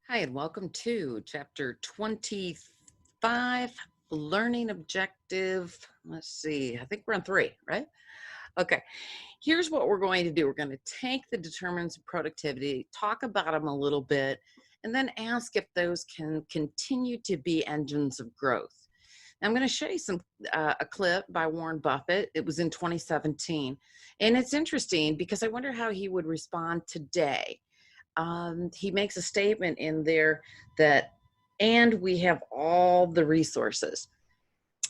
Hi, and welcome to chapter 25, learning objective. Let's see, I think we're on 3, right? Okay, here's what we're going to do. We're going to take the determinants of productivity, talk about them a little bit, and then ask if those can continue to be engines of growth. I'm going to show you a clip by Warren Buffett. It was in 2017, and it's interesting because I wonder how he would respond today. He makes a statement in there that, and we have all the resources.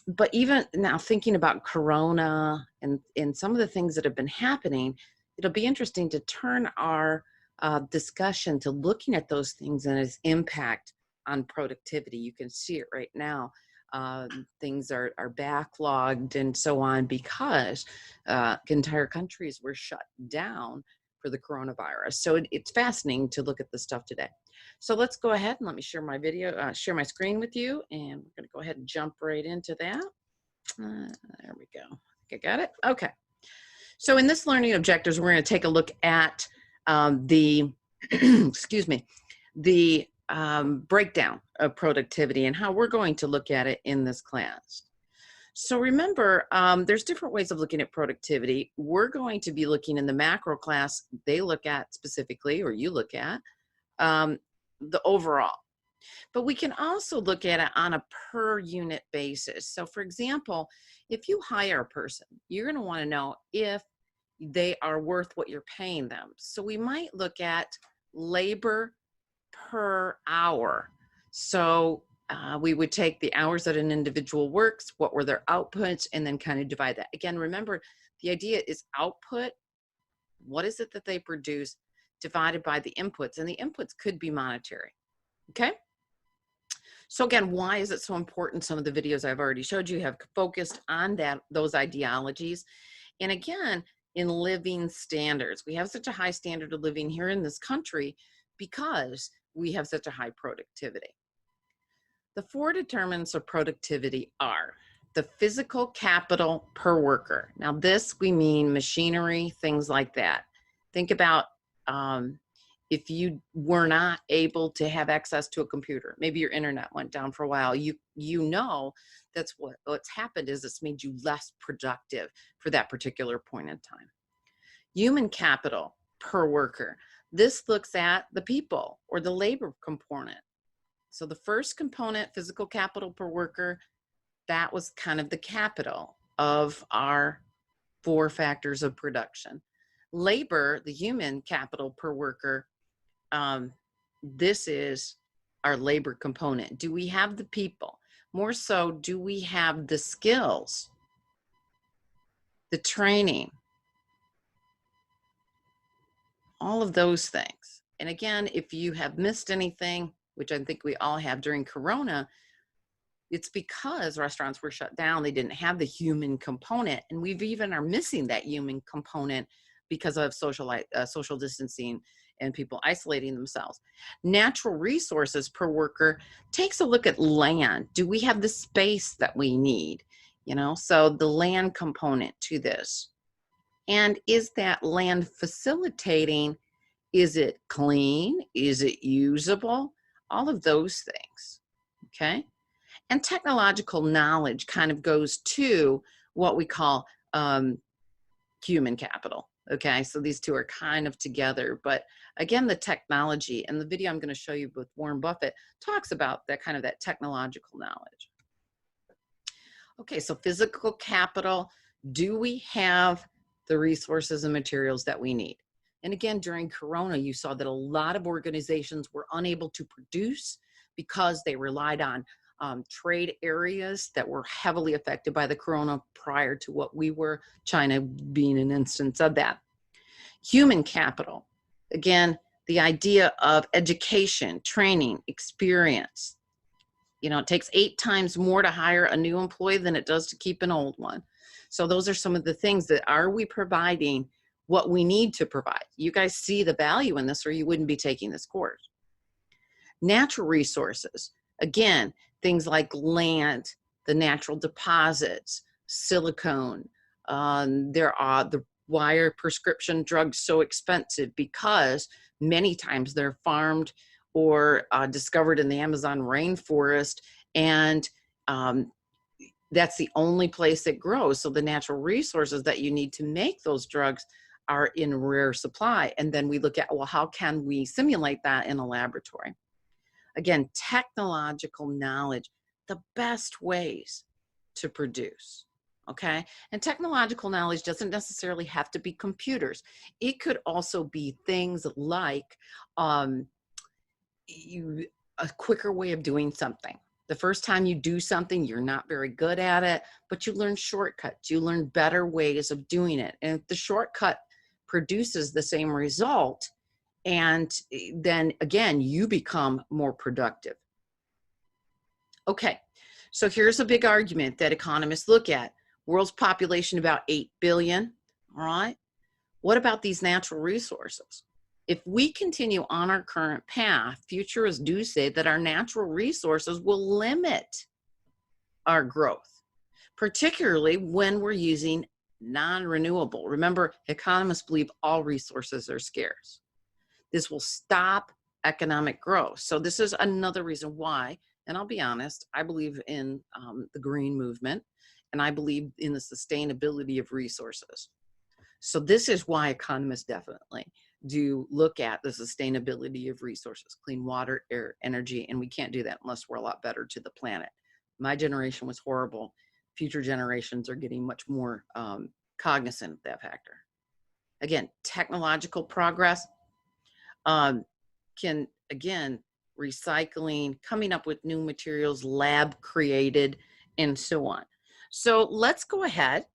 But even now, thinking about Corona and some of the things that have been happening, it'll be interesting to turn our discussion to looking at those things and its impact on productivity. You can see it right now. Things are backlogged and so on because entire countries were shut down for the coronavirus. So it's fascinating to look at this stuff today. So let's go ahead and let me share my video, share my screen with you, and we're going to go ahead and jump right into that. There we go. I think I got it. Okay. So in this learning objectives, we're going to take a look at the, excuse me, the breakdown of productivity and how we're going to look at it in this class. So remember, there's different ways of looking at productivity. We're going to be looking in the macro class. They look at specifically, or you look at, the overall. But we can also look at it on a per unit basis. So for example, if you hire a person, you're going to want to know if they are worth what you're paying them. So we might look at labor per hour. So we would take the hours that an individual works, what were their outputs, and then kind of divide that. Again, remember, the idea is output. What is it that they produce divided by the inputs? And the inputs could be monetary. Okay? So again, why is it so important? Some of the videos I've already showed you have focused on those ideologies. And again, in living standards, we have such a high standard of living here in this country because we have such a high productivity. The 4 determinants of productivity are the physical capital per worker. Now this, we mean machinery, things like that. Think about if you were not able to have access to a computer, maybe your internet went down for a while, you know that's what's happened is it's made you less productive for that particular point in time. Human capital per worker. This looks at the people or the labor component. So the first component, physical capital per worker, that was kind of the capital of our 4 factors of production. Labor, the human capital per worker, this is our labor component. Do we have the people? More so, do we have the skills, the training, all of those things? And again, if you have missed anything, which I think we all have during Corona, it's because restaurants were shut down. They didn't have the human component. And we've even are missing that human component because of social distancing and people isolating themselves. Natural resources per worker takes a look at land. Do we have the space that we need? You know, so the land component to this. And is that land facilitating? Is it clean? Is it usable? All of those things, okay? And technological knowledge kind of goes to what we call human capital, okay? So these 2 are kind of together, but again, the technology, and the video I'm going to show you with Warren Buffett talks about that kind of that technological knowledge. Okay, so physical capital, do we have the resources and materials that we need? And again, during Corona, you saw that a lot of organizations were unable to produce because they relied on trade areas that were heavily affected by the Corona prior to what we were, China being an instance of that. Human capital, again, the idea of education, training, experience. You know, it takes 8 times more to hire a new employee than it does to keep an old one. So those are some of the things that are we providing what we need to provide. You guys see the value in this or you wouldn't be taking this course. Natural resources, again, things like land, the natural deposits, silicone. Why are prescription drugs so expensive? Because many times they're farmed or discovered in the Amazon rainforest, and that's the only place it grows. So the natural resources that you need to make those drugs are in rare supply. And then we look at, well, how can we simulate that in a laboratory? Again, technological knowledge, the best ways to produce. Okay. And technological knowledge doesn't necessarily have to be computers. It could also be things like a quicker way of doing something. The first time you do something, you're not very good at it, but you learn shortcuts. You learn better ways of doing it. And if the shortcut produces the same result, and then again, you become more productive. Okay, so here's a big argument that economists look at. World's population about 8 billion, all right? What about these natural resources? If we continue on our current path, futurists do say that our natural resources will limit our growth, particularly when we're using non-renewable. Remember, economists believe all resources are scarce. This will stop economic growth. So this is another reason why, and I'll be honest, I believe in the green movement, and I believe in the sustainability of resources. So this is why economists definitely do look at the sustainability of resources, clean water, air, energy, and we can't do that unless we're a lot better to the planet. My generation was horrible. Future generations are getting much more cognizant of that factor. Again, technological progress can, again, recycling, coming up with new materials, lab created, and so on. So let's go ahead.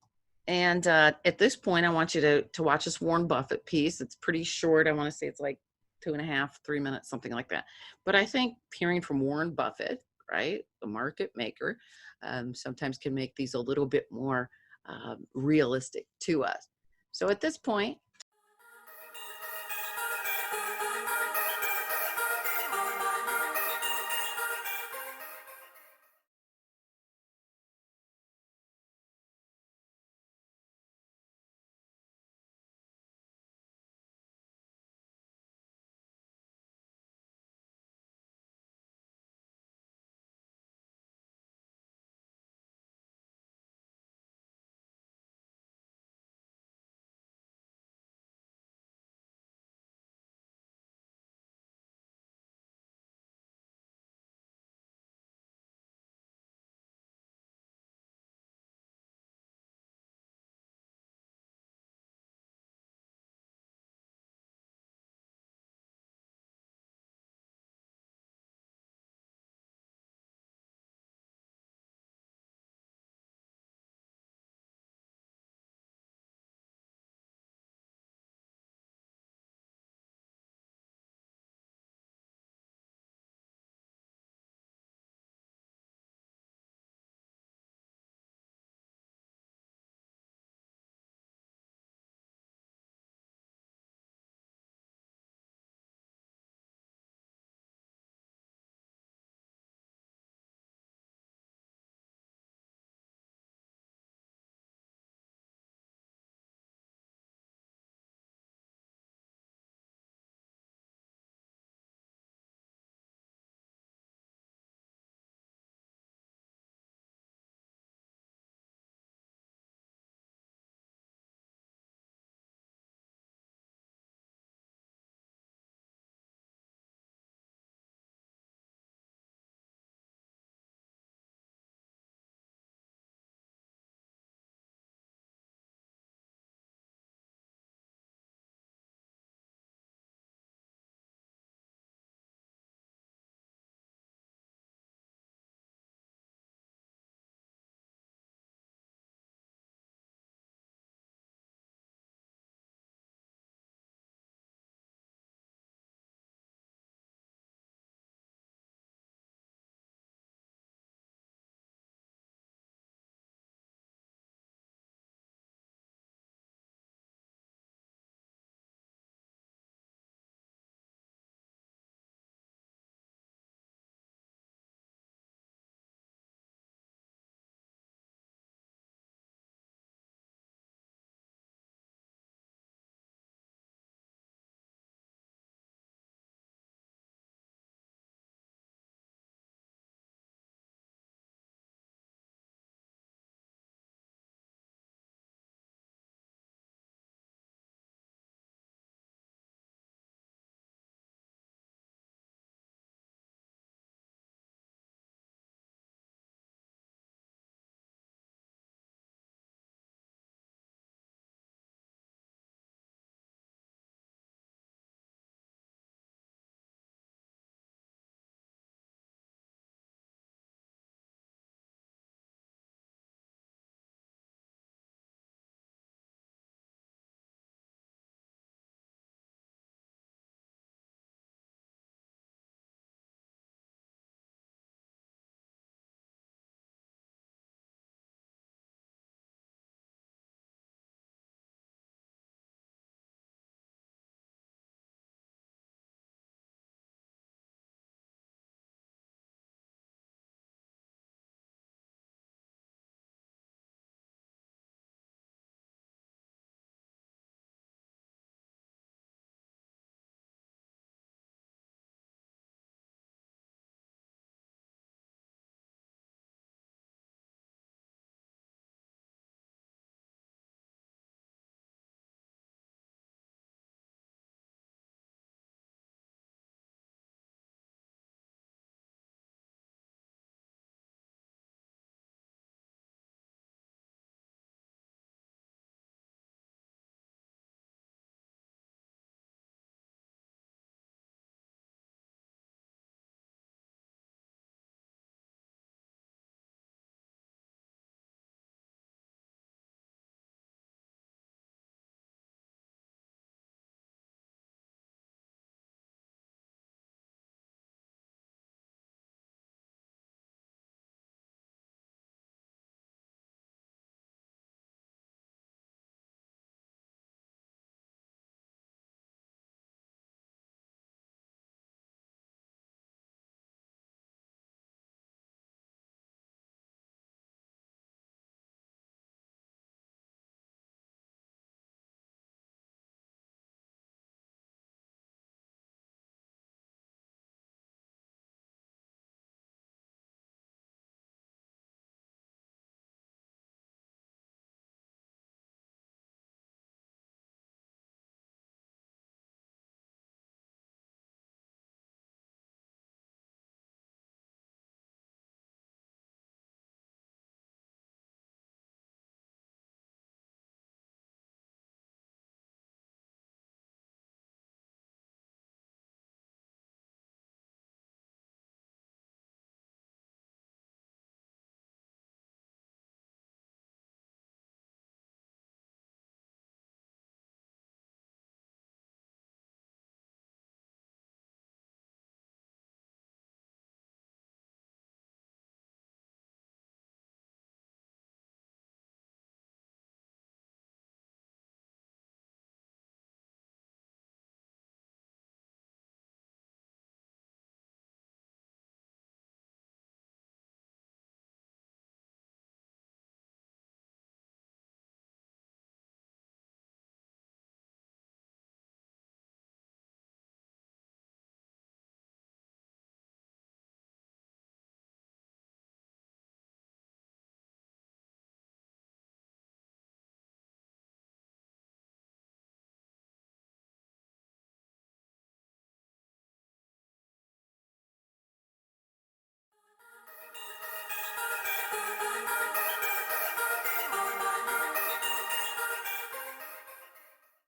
And at this point, I want you to watch this Warren Buffett piece. It's pretty short. I want to say it's like 2.5, 3 minutes, something like that. But I think hearing from Warren Buffett, right, the market maker, sometimes can make these a little bit more realistic to us. So at this point,